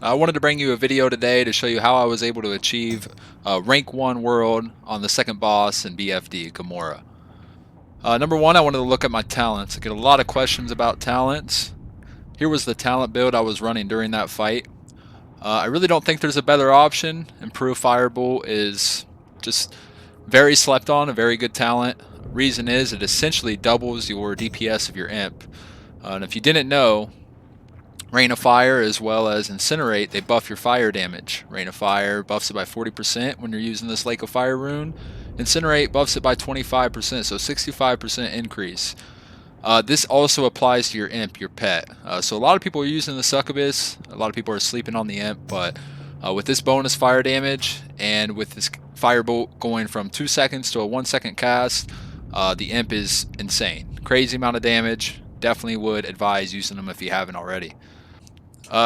I wanted to bring you a video today to show you how I was able to achieve rank 1 world on the second boss in BFD, Ghamoo-ra. Number one, I wanted to look at my talents. I get a lot of questions about talents. Here was the talent build I was running during that fight. I really don't think there's a better option. Improve Firebolt is just very slept on, a very good talent. Reason is it essentially doubles your DPS of your imp. And if you didn't know, Rain of Fire as well as Incinerate, they buff your fire damage. Rain of Fire buffs it by 40% when you're using this Lake of Fire rune. Incinerate buffs it by 25%, so 65% increase. This also applies to your imp, your pet. So a lot of people are using the Succubus, a lot of people are sleeping on the imp, but with this bonus fire damage and with this Firebolt going from 2 seconds to a 1 second cast, the imp is insane. Crazy amount of damage. Definitely would advise using them if you haven't already.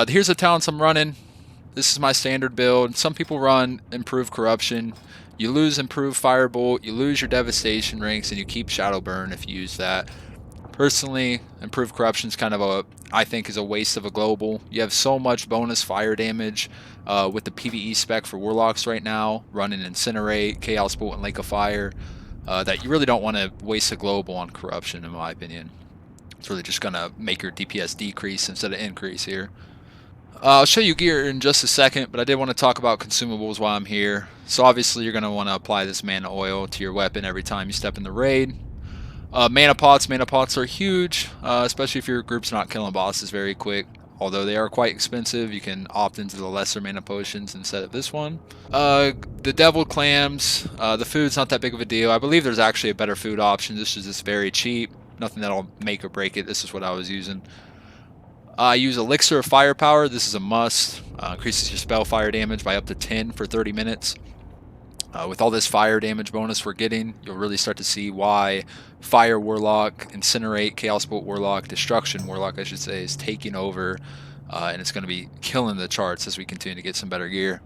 Here's the talents I'm running. This is my standard build. Some people run Improved Corruption. You lose Improved Firebolt, you lose your Devastation ranks, and you keep Shadow Burn if you use that. Personally, Improved Corruption is kind of I think is a waste of a global. You have so much bonus fire damage with the PvE spec for Warlocks right now, running Incinerate, Chaos Bolt, and Lake of Fire, that you really don't want to waste a global on Corruption, in my opinion. It's really just going to make your DPS decrease instead of increase here. I'll show you gear in just a second, but I did want to talk about consumables while I'm here. So obviously you're going to want to apply this mana oil to your weapon every time you step in the raid. Mana pots are huge, especially if your group's not killing bosses very quick. Although they are quite expensive, you can opt into the lesser mana potions instead of this one. The deviled clams, the food's not that big of a deal. I believe there's actually a better food option. This is just very cheap. Nothing that'll make or break it. This is what I was using. I use Elixir of Firepower. This is a must. Increases your spell fire damage by up to 10 for 30 minutes. With all this fire damage bonus we're getting, you'll really start to see why Fire Warlock, Incinerate, Chaos Bolt Warlock, Destruction Warlock, I should say, is taking over. And it's going to be killing the charts as we continue to get some better gear.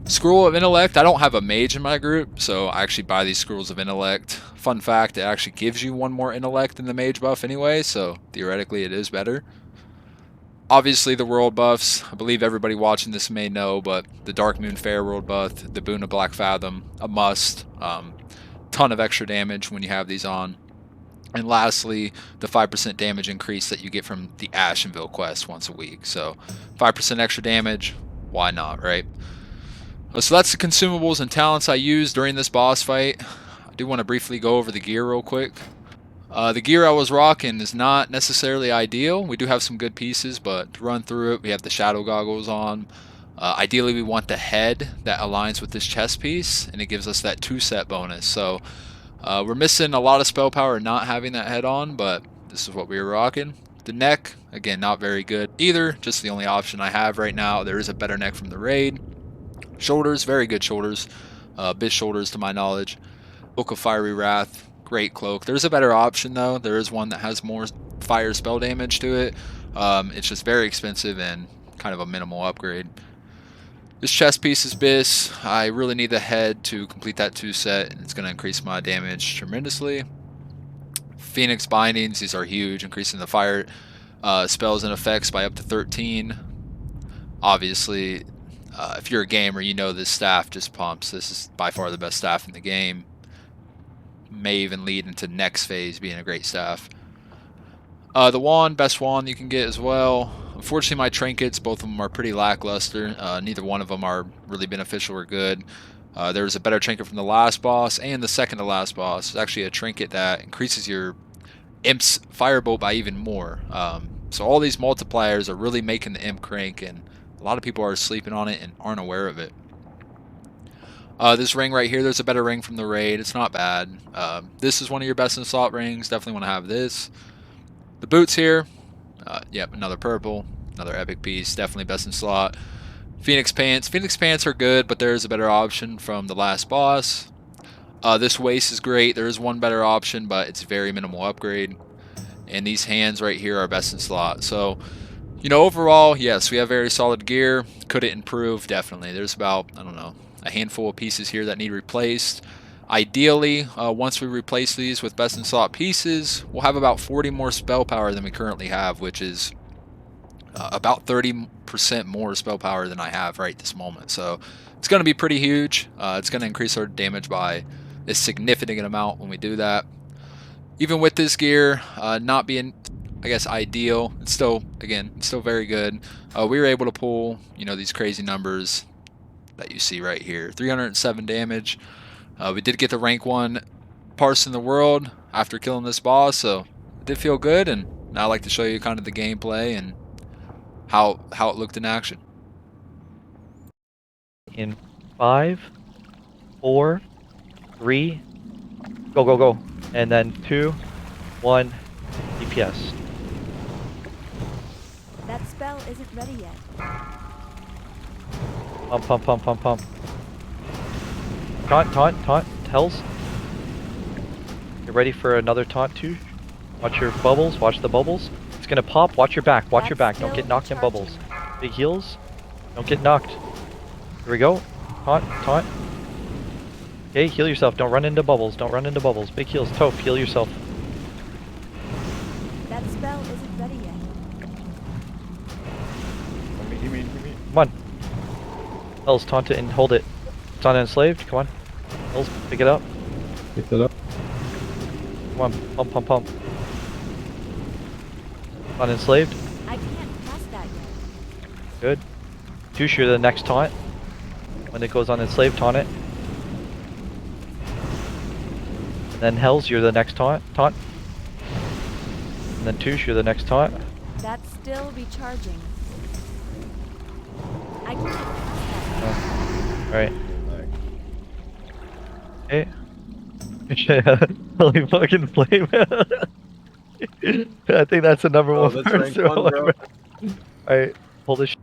Scroll of Intellect. I don't have a mage in my group, so I actually buy these Scrolls of Intellect. Fun fact, it actually gives you one more Intellect than the mage buff anyway, so theoretically it is better. Obviously the world buffs, I believe everybody watching this may know, but the Dark Moon Fair world buff, the Boon of Black Fathom, a must. Ton of extra damage when you have these on. And lastly, the 5% damage increase that you get from the Ashenville quest once a week. So 5% extra damage, why not, right? So that's the consumables and talents I used during this boss fight. I do want to briefly go over the gear real quick. The gear I was rocking is not necessarily ideal. We do have some good pieces, but to run through it, we have the shadow goggles on. Ideally, we want the head that aligns with this chest piece, and it gives us that 2-set bonus. So we're missing a lot of spell power not having that head on, but this is what we were rocking. The neck, again, not very good either. Just the only option I have right now. There is a better neck from the raid. Shoulders, very good shoulders. Best shoulders to my knowledge. Book of Fiery Wrath. Great cloak. There's a better option though. There is one that has more fire spell damage to it. It's just very expensive and kind of a minimal upgrade. This chest piece is bis. I really need the head to complete that 2-set, and it's going to increase my damage tremendously. Phoenix bindings, these are huge, increasing the fire spells and effects by up to 13. Obviously, if you're a gamer, you know this staff just pumps. This is by far the best staff in the game. May even lead into next phase being a great staff. The wand, best wand you can get as well. Unfortunately, my trinkets, both of them are pretty lackluster. Neither one of them are really beneficial or good. There's a better trinket from the last boss and the second to last boss. It's actually a trinket that increases your imp's firebolt by even more. So all these multipliers are really making the imp crank, and a lot of people are sleeping on it and aren't aware of it. This ring right here, there's a better ring from the raid. It's not bad. This is one of your best in slot rings. Definitely want to have this. The boots here, yep, another purple, another epic piece. Definitely best in slot. Phoenix pants. Phoenix pants are good, but there is a better option from the last boss. This waist is great. There is one better option, but it's very minimal upgrade. And these hands right here are best in slot. So, you know, overall, yes, we have very solid gear. Could it improve? Definitely. There's about, I don't know, a handful of pieces here that need replaced. Ideally, once we replace these with best in slot pieces, we'll have about 40 more spell power than we currently have, which is about 30% more spell power than I have right this moment. So it's going to be pretty huge. It's going to increase our damage by a significant amount when we do that. Even with this gear not being, I guess, ideal, it's still, again, it's still very good. We were able to pull, you know, these crazy numbers that you see right here. 307 damage. We did get the rank 1 parse in the world after killing this boss, so it did feel good. And now I'd like to show you kind of the gameplay and how it looked in action. In 5, 4, 3, go, and then 2, 1, DPS. That spell isn't ready yet. Pump. Taunt, Hells. Get ready for another taunt too. Watch your bubbles, watch the bubbles. It's gonna pop, watch your back, don't get knocked in bubbles. Big heals, don't get knocked. Here we go, taunt. Okay, heal yourself, don't run into bubbles, Big heals, Toph, heal yourself. That spell isn't ready yet. Come on. Hells, taunt it and hold it. It's on enslaved, come on. Hells, pick it up. Pick it up. Come on, pump. On enslaved. I can't cast that yet. Good. Douche, you're the next taunt. When it goes on enslaved, taunt it. And then Hells, you're the next taunt. And then Touche, you're the next taunt. That's still recharging. I can't cast that yet. Alright. Hey. Holy fucking flame. I think that's the number one person. Alright, hold this.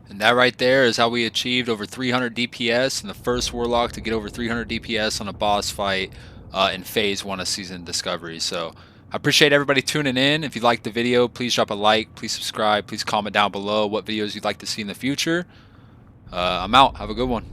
And that right there is how we achieved over 300 DPS and the first Warlock to get over 300 DPS on a boss fight in Phase 1 of Season Discovery. So I appreciate everybody tuning in. If you liked the video, please drop a like, please subscribe, please comment down below what videos you'd like to see in the future. I'm out. Have a good one.